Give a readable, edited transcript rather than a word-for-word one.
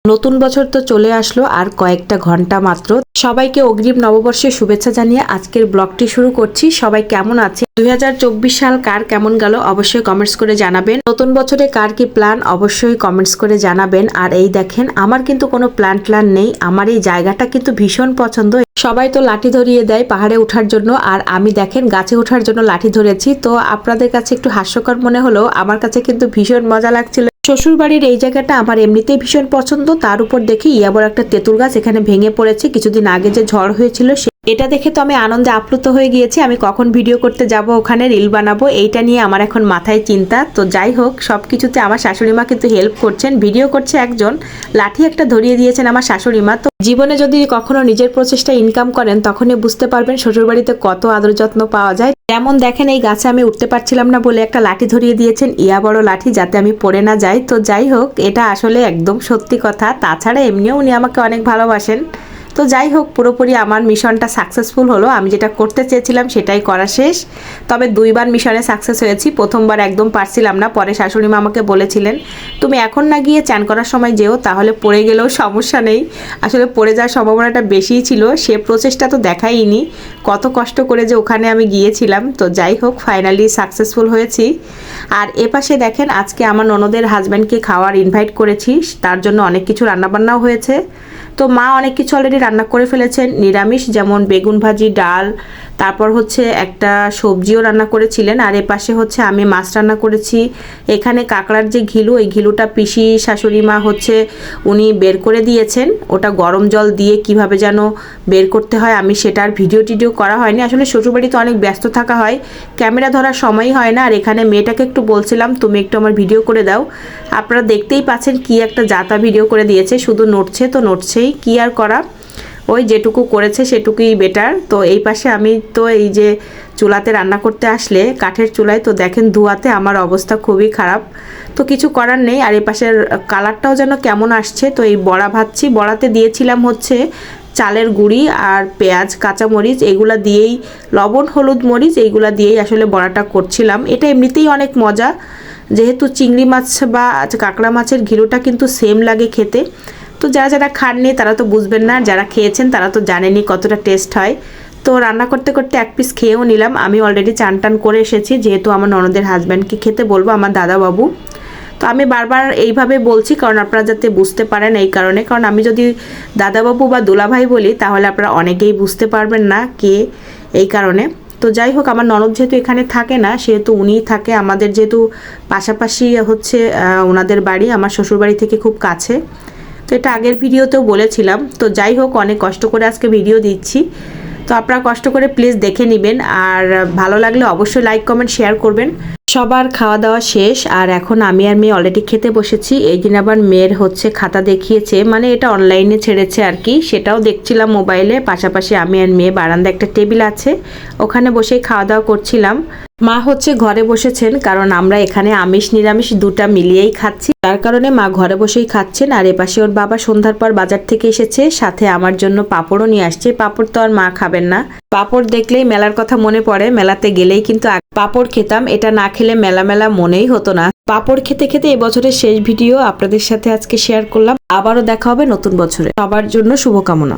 নতুন বছর তো চলে আসলো আর কয়েকটা ঘন্টা মাত্র। সবাইকে অগ্রিম নববর্ষের শুভেচ্ছা জানিয়ে আজকের ব্লগটি শুরু করছি। সবাই কেমন আছে? 2024 সাল কার কেমন গেল অবশ্যই কমেন্টস করে জানাবেন। নতুন বছরে কার কি প্ল্যান অবশ্যই কমেন্টস করে জানাবেন। আর এই দেখেন, আমার কিন্তু কোনো প্ল্যান নেই। আমার এই জায়গাটা কিন্তু ভীষণ পছন্দ। সবাই তো লাঠি ধরিয়ে দেয় পাহাড়ে ওঠার জন্য, আর আমি দেখেন গাছে ওঠার জন্য লাঠি ধরেছি। তো আপনাদের কাছে একটু হাস্যকর মনে হলেও আমার কাছে কিন্তু ভীষণ মজা লাগছিল। শ্বশুর বাড়ির এই জায়গাটা আমার এমনিতেই ভীষণ পছন্দ। তার উপর দেখি ইয়াবর একটা তেঁতুল গাছ এখানে ভেঙে পড়েছে কিছুদিন আগে যে ঝড় হয়েছিল, এটা দেখে তো আমি আনন্দে আপ্লুত হয়ে গিয়েছি। আমি কখন ভিডিও করতে যাব, ওখানে রিল বানাবো, এইটা নিয়ে আমার এখন মাথায় চিন্তা। তো যাই হোক, সবকিছুতে আমার শাশুড়ি মা কিন্তু হেল্প করছেন। ভিডিও করছে একজন, লাঠি একটা ধরিয়ে দিয়েছেন আমার শাশুড়ি মা। তো জীবনে যদি কখনো নিজের প্রচেষ্টা ইনকাম করেন তখনই বুঝতে পারবেন শ্বশুরবাড়িতে কত আদর যত্ন পাওয়া যায়। যেমন দেখেন, এই গাছে আমি উঠতে পারছিলাম না বলে একটা লাঠি ধরিয়ে দিয়েছেন, ইয়া বড় লাঠি, যাতে আমি পড়ে না যাই। তো যাই হোক, এটা আসলে একদম সত্যি কথা। তাছাড়া এমনিও উনি আমাকে অনেক ভালোবাসেন। তো যাই হোক, পুরোপুরি আমার মিশনটা সাকসেসফুল হলো। আমি যেটা করতে চেয়েছিলাম সেটাই করা শেষ। তবে 2বার মিশনে সাকসেস হয়েছি। প্রথমবার একদম পারছিলাম না, পরে শাশুড়ি মা আমাকে বলেছিলেন তুমি এখন না গিয়ে চান করার সময় যেও, তাহলে পড়ে গেলেও সমস্যা নেই। আসলে পড়ে যাওয়ার সম্ভাবনাটা বেশিই ছিল। সে প্রচেষ্টা তো দেখাইনি, কত কষ্ট করে যে ওখানে আমি গিয়েছিলাম। তো যাই হোক, ফাইনালি সাকসেসফুল হয়েছি। আর এপাশে দেখেন, আজকে আমার ননদের হাজব্যান্ডকে খাওয়ার ইনভাইট করেছি, তার জন্য অনেক কিছু রান্নাবান্নাও হয়েছে। তো মা অনেক কিছু অলরেডি রান্না করে ফেলেছেন নিরামিষ, যেমন বেগুন ভাজি, ডাল, তারপর হচ্ছে একটা সবজিও রান্না করেছিলেন। আর এপাশে হচ্ছে আমি মাছ রান্না করেছি। এখানে কাঁকড়ার যে ঘিলু, এই ঘিলুটা পিসি শাশুড়ি মা হচ্ছে উনি বের করে দিয়েছেন। ওটা গরম জল দিয়ে কিভাবে যেন বের করতে হয়, আমি সেটার ভিডিও করা হয়নি। আসলে শ্বশুরবাড়িতে অনেক ব্যস্ত থাকা হয়, ক্যামেরা ধরার সময়ই হয় না। আর এখানে মেয়েটাকে একটু বলছিলাম তুমি একটু আমার ভিডিও করে দাও। আপনারা দেখতেই পাচ্ছেন কি একটা জাতা ভিডিও করে দিয়েছে, শুধু নড়ছে তো নড়ছেই, কি আর করা, ওই যেটুকু করেছে সেটুকুই বেটার। তো এই পাশে আমি তো এই যে চুলাতে রান্না করতে আসলে কাঠের চুলায়, তো দেখেন ধোঁয়াতে আমার অবস্থা খুবই খারাপ। তো কিছু করার নেই। আর এই পাশের কালারটাও যেন কেমন আসছে। তো এই বড়া ভাজছি, বড়াতে দিয়েছিলাম হচ্ছে চালের গুঁড়ি আর পেঁয়াজ, কাঁচামরিচ, এগুলা দিয়েই, লবণ, হলুদ, মরিচ, এইগুলা দিয়েই আসলে বড়াটা করছিলাম। এটা এমনিতেই অনেক মজা, যেহেতু চিংড়ি মাছ বা কাঁকড়া মাছের ঘিলুটা কিন্তু সেম লাগে খেতে। তো যারা খাননি তারা তো বুঝবেন না, যারা খেয়েছেন তারা তো জানেনই কতটা টেস্ট হয়। তো রান্না করতে করতে এক পিস খেয়েও নিলাম। আমি অলরেডি চান টান করে এসেছি, যেহেতু আমার ননদের হাজব্যান্ডকে খেতে বলবো, আমার দাদাবাবু। তো আমি বারবার এইভাবে বলছি কারণ আপনারা যাতে বুঝতে পারেন, এই কারণে। কারণ আমি যদি দাদাবাবু বা দুলাভাই বলি তাহলে আপনারা অনেকেই বুঝতে পারবেন না কে, এই কারণে। তো যাই হোক, আমার ননদ যেহেতু এখানে থাকে না, সেহেতু উনিই থাকে। আমাদের যেহেতু পাশাপাশি হচ্ছে ওনাদের বাড়ি, আমার শ্বশুরবাড়ি থেকে খুব কাছে। তো এটা আগের ভিডিওতেও বলেছিলাম। তো যাই হোক, অনেক কষ্ট করে আজকে ভিডিও দিচ্ছি। তো আপনারা কষ্ট করে প্লিজ দেখে নেবেন। আর ভালো লাগলে অবশ্যই লাইক, কমেন্ট, শেয়ার করবেন। সবার খাওয়া দাওয়া শেষ, আর এখন আমি আর মেয়ে অলরেডি খেতে বসেছি। এই দিন আবার মেয়ের হচ্ছে খাতা দেখিয়েছে, মানে এটা অনলাইনে ছেড়েছে আর কি, সেটাও দেখছিলাম মোবাইলে। পাশাপাশি আমি আর মেয়ে বারান্দায় একটা টেবিল আছে, ওখানে বসেই খাওয়া দাওয়া করছিলাম। মা হচ্ছে ঘরে বসেছেন, কারণ আমরা এখানে আমিষ নিরামিষ দুটা মিলিয়েই খাচ্ছি, তার কারণে মা ঘরে বসেই খাচ্ছেন। আর এপাশে ওর বাবা সন্ধ্যার পর বাজার থেকে এসেছে, সাথে আমার জন্য পাঁপড়ও নিয়ে আসছে। পাঁপড় তো আর মা খাবেন না, পাঁপড় দেখলেই মেলার কথা মনে পড়ে। মেলাতে গেলেই কিন্তু পাঁপড় খেতাম, এটা না খেলে মেলা মেলা মনেই হতো না। পাঁপড় খেতে খেতে এবছরের শেষ ভিডিও আপনাদের সাথে আজকে শেয়ার করলাম। আবারও দেখা হবে নতুন বছরে। সবার জন্য শুভকামনা।